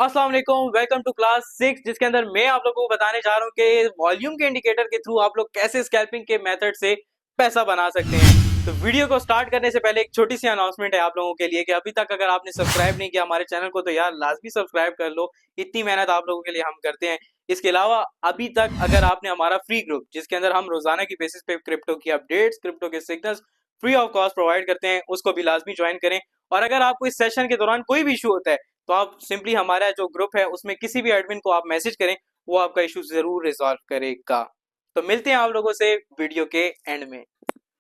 अस्सलाम वालेकुम, welcome to class 6 जिसके अंदर मैं आप लोगों को बताने जा रहा हूँ कि वॉल्यूम के इंडिकेटर के थ्रू आप लोग कैसे स्कैल्पिंग के मेथड से पैसा बना सकते हैं। तो वीडियो को स्टार्ट करने से पहले एक छोटी सी अनाउंसमेंट है आप लोगों के लिए कि अभी तक अगर आपने सब्सक्राइब नहीं किया हमारे चैनल को तो यार लाजमी सब्सक्राइब कर लो। इतनी मेहनत आप लोगों के लिए हम करते हैं। इसके अलावा अभी तक अगर आपने हमारा फ्री ग्रुप जिसके अंदर हम रोजाना की बेसिस पे क्रिप्टो की अपडेट्स, क्रिप्टो के signals free of cost provide करते हैं, उसको भी लाजमी ज्वाइन करें। और अगर आपको इस सेशन के दौरान कोई भी इशू होता है तो आप सिंपली हमारा जो ग्रुप है उसमें किसी भी एडमिन को आप मैसेज करें, वो आपका इशू जरूर रिजॉल्व करेगा। तो मिलते हैं आप लोगों से वीडियो के एंड में।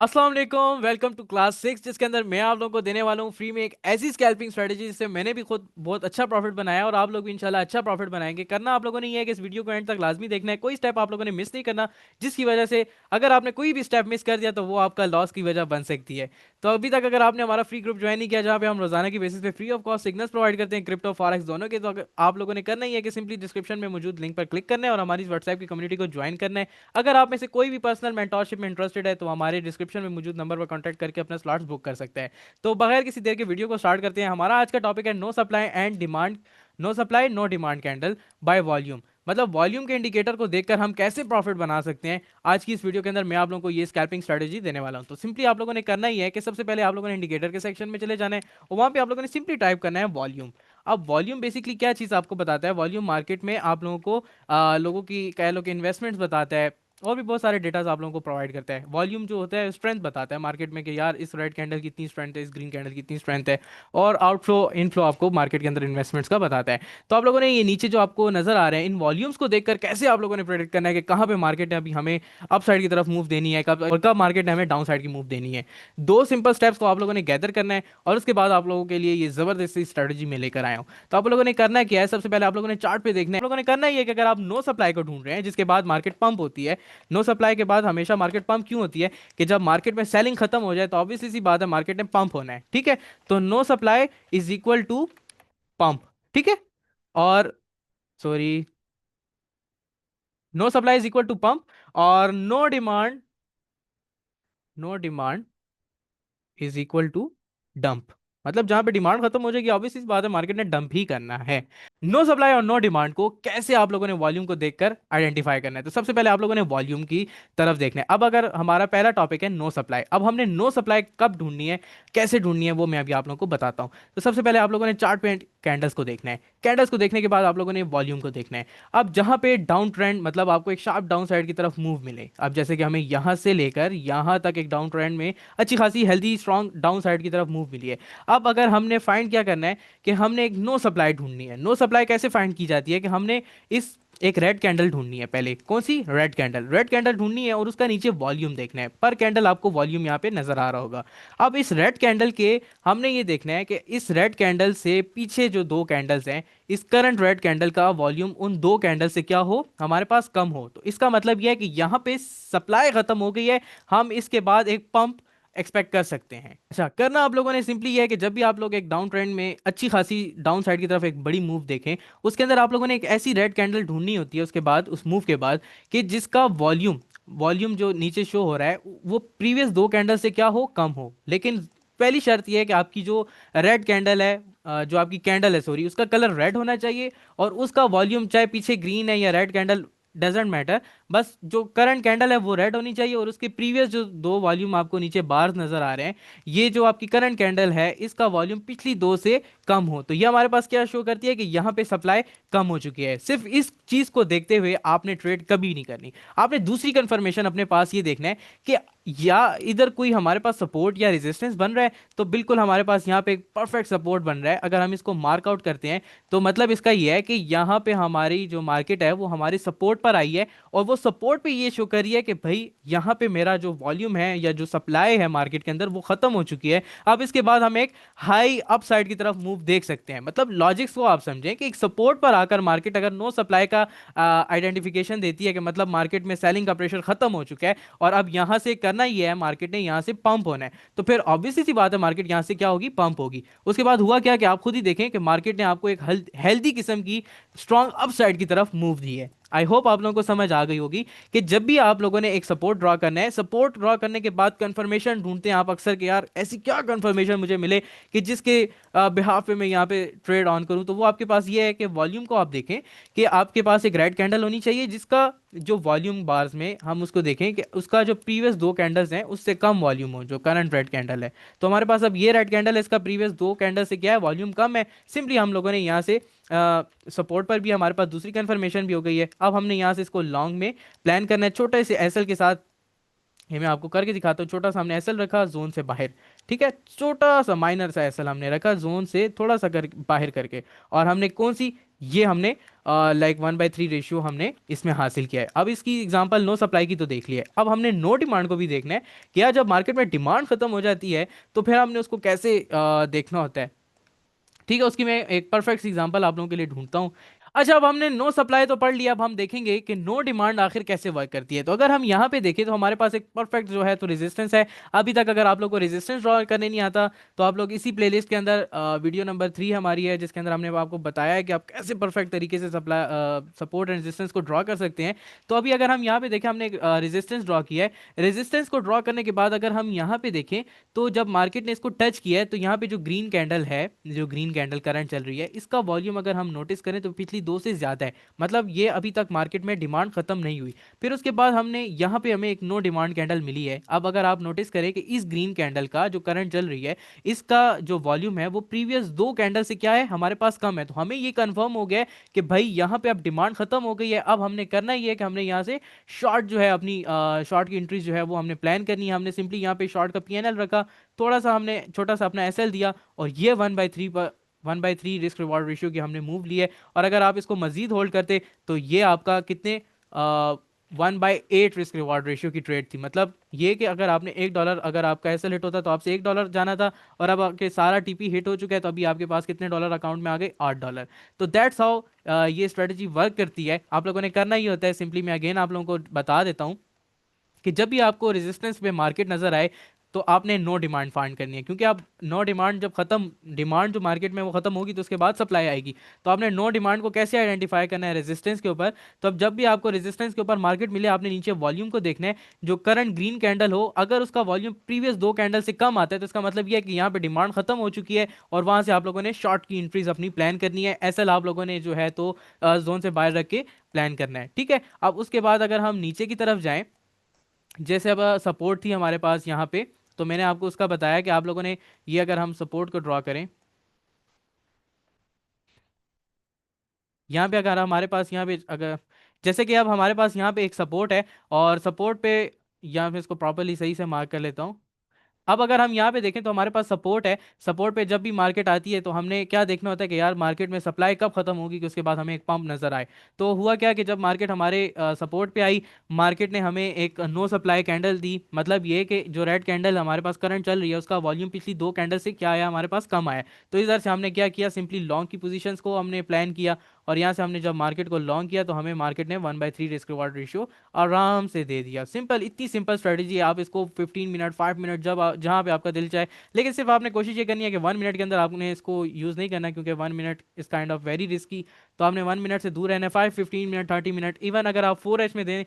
अस्सलाम वालेकुम, वेलकम टू क्लास 6 जिसके अंदर मैं आप लोगों को देने वाला हूँ फ्री में एक ऐसी स्कैल्पिंग स्ट्रेटजी जिससे मैंने भी खुद बहुत अच्छा प्रॉफिट बनाया और आप लोग भी इंशाल्लाह अच्छा प्रॉफिट बनाएंगे। करना आप लोगों ने ये है कि इस वीडियो को एंड तक लाजमी देखना है, कोई स्टेप आप लोगों ने मिस नहीं करना, जिसकी वजह से अगर आपने कोई भी स्टेप मिस कर दिया तो वो आपका लॉस की वजह बन सकती है। तो अभी तक अगर आपने हमारा फ्री ग्रुप ज्वाइन नहीं किया जहाँ पे हम रोजाना की बेसिस पे free of cost signals provide करते हैं क्रिप्टो फॉरेक्स दोनों के, तो आप लोगों ने करना ही है कि सिंपली डिस्क्रिप्शन में मौजूद लिंक पर क्लिक करना है और हमारी व्हाट्सएप की कम्युनिटी को ज्वाइन करना है। अगर आप में से कोई भी पर्सनल मेंटोरशिप में इंटरेस्टेड है तो हमारे डिस्क्रिप्शन में मौजूद नंबर पर कांटेक्ट करके अपना स्लॉट्स बुक कर सकते हैं। तो बगैर किसी देर के वीडियो को स्टार्ट करते हैं। हमारा आज का टॉपिक है no supply and demand, no supply no demand candle by volume. मतलब वॉल्यूम के इंडिकेटर को देखकर हम कैसे प्रॉफिट बना सकते हैं। आज की इस वीडियो के अंदर मैं आप लोगों को ये स्कैल्पिंग स्ट्रेटजी देने वाला हूं। तो सिंपली आप लोगों ने करना ही है कि सबसे पहले आप लोगों ने इंडिकेटर के सेक्शन में चले जाना है और वहां पे आप लोगों ने सिंपली टाइप करना है वॉल्यूम। अब वॉल्यूम बेसिकली क्या चीज़ आपको बताता है? वॉल्यूम मार्केट में आप लोगों को लोगों की कह लो कि इन्वेस्टमेंट्स बताता है और भी बहुत सारे डेटास आप लोगों को प्रोवाइड करता है। वॉल्यूम जो होता है स्ट्रेंथ बताता है मार्केट में कि यार इस रेड कैंडल की इतनी स्ट्रेंथ है, इस ग्रीन कैंडल की इतनी स्ट्रेंथ है। और आउटफ्लो इनफ्लो आपको मार्केट के अंदर इन्वेस्टमेंट्स का बताता है। तो आप लोगों ने ये नीचे जो आपको नजर आ रहे हैं इन वॉल्यूम्स को देखकर कैसे आप लोगों ने प्रेडिक्ट करना है कि कहाँ पे मार्केट ने अभी हमें अप साइड की तरफ मूव देनी है, कब और कब मार्केट ने हमें डाउन साइड की मूव देनी है। दो सिंपल स्टेप्स को आप लोगों ने गैदर करना है और उसके बाद आप लोगों के लिए ये जबरदस्ती स्ट्रेटजी में लेकर आया हूँ। तो आप लोगों ने करना क्या है? सबसे पहले आप लोगों ने चार्ट पे देखना है। आप लोगों ने करना ही है कि अगर आप नो सप्लाई को ढूंढ रहे हैं जिसके बाद मार्केट पंप होती है, नो सप्लाई के बाद हमेशा मार्केट पंप क्यों होती है? कि जब मार्केट में सेलिंग खत्म हो जाए तो ऑब्वियसली सी बात है मार्केट में पंप होना है, ठीक है। तो no supply is equal to pump, ठीक है। और sorry, no supply is equal to pump और no demand is equal to dump. मतलब जहां पे डिमांड खत्म हो जाएगी ऑब्वियसली बात है मार्केट ने डंप ही करना है। नो सप्लाई और नो डिमांड को कैसे आप लोगों ने वॉल्यूम को देखकर आइडेंटिफाई करना है? तो सबसे पहले आप लोगों ने वॉल्यूम की तरफ देखना है। अब अगर हमारा पहला टॉपिक है नो सप्लाई, अब हमने नो सप्लाई कब ढूंढनी है, कैसे ढूंढनी है, वो मैं अभी आप लोगों को बताता हूं। तो सबसे पहले आप लोगों ने चार्ट पे कैंडल्स को देखना है। कैंडल्स को देखने के बाद आप लोगों ने वॉल्यूम को देखना है। अब जहां पे डाउन ट्रेंड मतलब आपको एक शार्प डाउन साइड की तरफ मूव मिले, अब जैसे कि हमें यहां से लेकर यहां तक एक डाउन ट्रेंड में अच्छी खासी हेल्दी स्ट्रॉन्ग डाउन साइड की तरफ मूव मिली है। अब अगर हमने फाइंड क्या करना है कि हमने एक नो सप्लाई ढूंढनी है। नो सप्लाई कैसे फाइंड की जाती है? कि हमने इस एक रेड कैंडल ढूंढनी है। पहले कौन सी? Red candle. रेड कैंडल ढूंढनी है और उसका नीचे वॉल्यूम देखना है। पर कैंडल आपको वॉल्यूम यहाँ पे नजर आ रहा होगा। अब इस रेड कैंडल के हमने ये देखना है कि इस रेड कैंडल से पीछे जो दो कैंडल्स हैं, इस करंट रेड कैंडल का वॉल्यूम उन दो कैंडल से क्या हो, हमारे पास कम हो। तो इसका मतलब यह है कि यहाँ पे सप्लाई खत्म हो गई है, हम इसके बाद एक पंप एक्सपेक्ट कर सकते हैं। अच्छा, करना आप लोगों ने सिंपली ये है कि जब भी आप लोग एक डाउन ट्रेंड में अच्छी खासी डाउन साइड की तरफ एक बड़ी मूव देखें, उसके अंदर आप लोगों ने एक ऐसी रेड कैंडल ढूंढनी होती है उसके बाद, उस मूव के बाद, कि जिसका वॉल्यूम वॉल्यूम जो नीचे शो हो रहा है वो प्रीवियस दो कैंडल से क्या हो, कम हो। लेकिन पहली शर्त यह है कि आपकी जो रेड कैंडल है, जो आपकी कैंडल है सॉरी, उसका कलर रेड होना चाहिए और उसका वॉल्यूम चाहे पीछे ग्रीन है या रेड कैंडल डजेंट मैटर, बस जो करंट कैंडल है वो रेड होनी चाहिए और उसके प्रीवियस जो दो वॉल्यूम आपको नीचे बार्स नजर आ रहे हैं, ये जो आपकी करंट कैंडल है इसका वॉल्यूम पिछली दो से कम हो। तो ये हमारे पास क्या शो करती है कि यहाँ पे सप्लाई कम हो चुकी है। सिर्फ इस चीज को देखते हुए आपने ट्रेड कभी नहीं करनी। आपने दूसरी कंफर्मेशन अपने पास ये देखना है कि या इधर कोई हमारे पास सपोर्ट या रेजिस्टेंस बन रहा है, तो बिल्कुल हमारे पास यहाँ पे एक परफेक्ट सपोर्ट बन रहा है। अगर हम इसको मार्क आउट करते हैं तो मतलब इसका यह है कि यहाँ पे हमारी जो मार्केट है वो हमारी सपोर्ट पर आई है और वो सपोर्ट पे ये शो कर रही है कि भाई यहाँ पे मेरा जो वॉल्यूम है या जो सप्लाई है मार्केट के अंदर वो खत्म हो चुकी है। अब इसके बाद हम एक हाई अपसाइड की तरफ मूव देख सकते हैं। मतलब लॉजिक्स को आप समझें कि एक सपोर्ट पर आकर मार्केट अगर नो सप्लाई का आइडेंटिफिकेशन देती है कि मतलब मार्केट में सेलिंग का प्रेशर खत्म हो चुका है और अब यहां से करना ही है मार्केट ने यहां से पंप होना है, तो फिर ऑब्वियसली सी बात है मार्केट यहां से क्या होगी, पंप होगी। उसके बाद हुआ क्या कि आप खुद ही देखें कि मार्केट ने आपको एक हेल्दी किस्म की स्ट्रॉन्ग अपसाइड की तरफ मूव दी है। आई होप आप लोगों को समझ आ गई होगी कि जब भी आप लोगों ने एक सपोर्ट ड्रॉ करना है, सपोर्ट ड्रॉ करने के बाद कंफर्मेशन ढूंढते हैं आप अक्सर कि यार ऐसी क्या कंफर्मेशन मुझे मिले कि जिसके बिहाफ पे मैं यहाँ पे ट्रेड ऑन करूँ। तो वो आपके पास ये है कि वॉल्यूम को आप देखें कि आपके पास एक रेड कैंडल होनी चाहिए जिसका जो वॉल्यूम बार्स में हम उसको देखें कि उसका जो प्रीवियस दो कैंडल्स हैं उससे कम वॉल्यूम हो, जो करंट रेड कैंडल है। तो हमारे पास अब ये रेड कैंडल है, इसका प्रीवियस दो कैंडल से क्या है, वॉल्यूम कम है। सिंपली हम लोगों ने यहाँ से सपोर्ट पर भी हमारे पास दूसरी कंफर्मेशन भी हो गई है। अब हमने यहाँ से इसको लॉन्ग में प्लान करना है छोटे से एसएल के साथ। ये मैं आपको करके दिखाता हूँ। छोटा सा हमने एसएल रखा जोन से बाहर, ठीक है, छोटा सा माइनर सा एसएल हमने रखा जोन से थोड़ा सा बाहर करके। और हमने कौन सी, ये हमने लाइक 1/3 रेशियो हमने इसमें हासिल किया है। अब इसकी एग्जांपल नो सप्लाई की तो देख लिया है, अब हमने नो डिमांड को भी देखना है कि यार जब मार्केट में डिमांड खत्म हो जाती है तो फिर हमने उसको कैसे देखना होता है। ठीक है, उसकी मैं एक परफेक्ट एग्जांपल आप लोगों के लिए ढूंढता हूँ। अच्छा, अब हमने नो सप्लाई तो पढ़ लिया, अब हम देखेंगे कि नो डिमांड आखिर कैसे वर्क करती है। तो अगर हम यहाँ पे देखें तो हमारे पास एक परफेक्ट जो है तो रेजिस्टेंस है। अभी तक अगर आप लोग को रेजिस्टेंस ड्रॉ करने नहीं आता तो आप लोग इसी प्लेलिस्ट के अंदर वीडियो नंबर 3 हमारी है जिसके अंदर हमने आपको बताया है कि आप कैसे परफेक्ट तरीके से सप्लाई सपोर्ट एंड रेजिस्टेंस को ड्रॉ कर सकते हैं। तो अभी अगर हम यहाँ पे देखें, हमने रेजिस्टेंस ड्रॉ किया है। रेजिस्टेंस को ड्रॉ करने के बाद अगर हम यहाँ पे देखें तो जब मार्केट ने इसको टच किया है तो यहाँ पे जो ग्रीन कैंडल है, जो ग्रीन कैंडल करंट चल रही है, इसका वॉल्यूम अगर हम नोटिस करें तो पिछली दो से ज्यादा है। मतलब ये अभी तक मार्केट में डिमांड खत्म नहीं हुई। फिर उसके बाद हमने यहाँ पे हमें एक नो डिमांड कैंडल मिली है। अब अगर आप नोटिस करें कि इस ग्रीन कैंडल का जो करंट चल रही है, इसका जो वॉल्यूम है वो प्रीवियस दो कैंडल से क्या है, हमारे पास कम है। तो हमें ये कंफर्म हो गया है कि भाई यहाँ पे अब डिमांड खत्म हो गई है। अब हमने करना ये है कि हमने यहाँ से शॉर्ट जो है अपनी शॉर्ट की एंट्री जो है वो हमने प्लान करनी है। हमने सिंपली यहाँ पे शॉर्ट का पीएनएल रखा, थोड़ा सा हमने छोटा सा अपना एसएल दिया और ये 1/3 पर 1/3 रिस्क रिवॉर्ड रेशियो की हमने मूव ली है। और अगर आप इसको मजीद होल्ड करते तो ये आपका कितने 1/8 रिस्क रिवॉर्ड रेशियो की ट्रेड थी। मतलब ये कि अगर आपने $1 अगर आपका एसएल हिट होता तो आपसे $1 जाना था, और अब आपके सारा टीपी हिट हो चुका है तो अभी आपके पास कितने डॉलर अकाउंट में आ गए, $8। तो दैट्स हाउ ये स्ट्रेटजी वर्क करती है। आप लोगों ने करना ही होता है। सिंपली मैं अगेन आप लोगों को बता देता हूँ कि जब भी आपको रेजिस्टेंस पे मार्केट नजर आए तो आपने नो डिमांड फाइंड करनी है, क्योंकि आप नो डिमांड जब खत्म, डिमांड जो मार्केट में वो खत्म होगी तो उसके बाद सप्लाई आएगी। तो आपने नो डिमांड को कैसे आइडेंटिफाई करना है, रेजिस्टेंस के ऊपर। तो अब जब भी आपको रेजिस्टेंस के ऊपर मार्केट मिले, आपने नीचे वॉल्यूम को देखना है। जो करंट ग्रीन कैंडल हो, अगर उसका वॉल्यूम प्रीवियस दो कैंडल से कम आता है तो इसका मतलब यह है कि यहाँ पे डिमांड खत्म हो चुकी है और वहां से आप लोगों ने शॉर्ट की एंट्रीज अपनी प्लान करनी है। एसएल आप लोगों ने जो है तो जोन से बाहर रख के प्लान करना है, ठीक है। अब उसके बाद अगर हम नीचे की तरफ जाएं, जैसे अब सपोर्ट थी हमारे पास यहाँ पे, तो मैंने आपको उसका बताया कि आप लोगों ने ये, अगर हम सपोर्ट को ड्रॉ करें यहाँ पे, अगर हमारे पास यहाँ पे अगर, जैसे कि अब हमारे पास यहाँ पे एक सपोर्ट है और सपोर्ट पे, यहाँ पे इसको प्रॉपरली सही से मार्क कर लेता हूँ। अब अगर हम यहाँ पे देखें तो हमारे पास सपोर्ट है। सपोर्ट पे जब भी मार्केट आती है तो हमने क्या देखना होता है कि यार मार्केट में सप्लाई कब खत्म होगी कि उसके बाद हमें एक पंप नजर आए। तो हुआ क्या कि जब मार्केट हमारे सपोर्ट पे आई, मार्केट ने हमें एक नो सप्लाई कैंडल दी। मतलब ये कि जो रेड कैंडल हमारे पास करंट चल रही है उसका वॉल्यूम पिछली दो कैंडल से क्या आया, हमारे पास कम आया। तो इधर से हमने क्या किया, सिंपली लॉन्ग की पोजीशंस को हमने प्लान किया और यहाँ से हमने जब मार्केट को लॉन्ग किया तो हमें मार्केट ने 1/3 रिस्क रिवॉर्ड रेशियो आराम से दे दिया। सिंपल, इतनी सिंपल स्ट्रेटजी है। आप इसको 15 मिनट 5 मिनट जब जहाँ पे आपका दिल चाहे, लेकिन सिर्फ आपने कोशिश ये करनी है कि 1 मिनट के अंदर आपने इसको यूज़ नहीं करना, क्योंकि 1 minute is kind of very risky. तो आपने 1 मिनट से दूर रहना है। 5 15 मिनट 30 मिनट, इवन अगर आप 4H में दें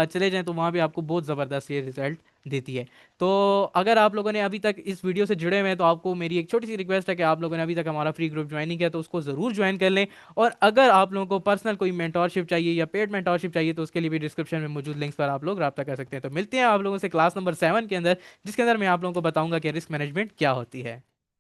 चले जाएं तो वहाँ भी आपको बहुत ज़बरदस्त ये रिजल्ट देती है। तो अगर आप लोगों ने अभी तक इस वीडियो से जुड़े हुए हैं तो आपको मेरी एक छोटी सी रिक्वेस्ट है कि आप लोगों ने अभी तक हमारा फ्री ग्रुप ज्वाइन नहीं किया तो उसको ज़रूर ज्वाइन कर लें। और अगर आप लोगों को पर्सनल कोई मेंटोरशिप चाहिए या पेड मेंटोरशिप चाहिए तो उसके लिए भी डिस्क्रिप्शन में मौजूद लिंक्स पर आप लोग रब्ता कर सकते हैं। तो मिलते हैं आप लोगों से क्लास नंबर 7 के अंदर, जिसके अंदर मैं आप लोगों को बताऊंगा कि रिस्क मैनेजमेंट क्या होती है।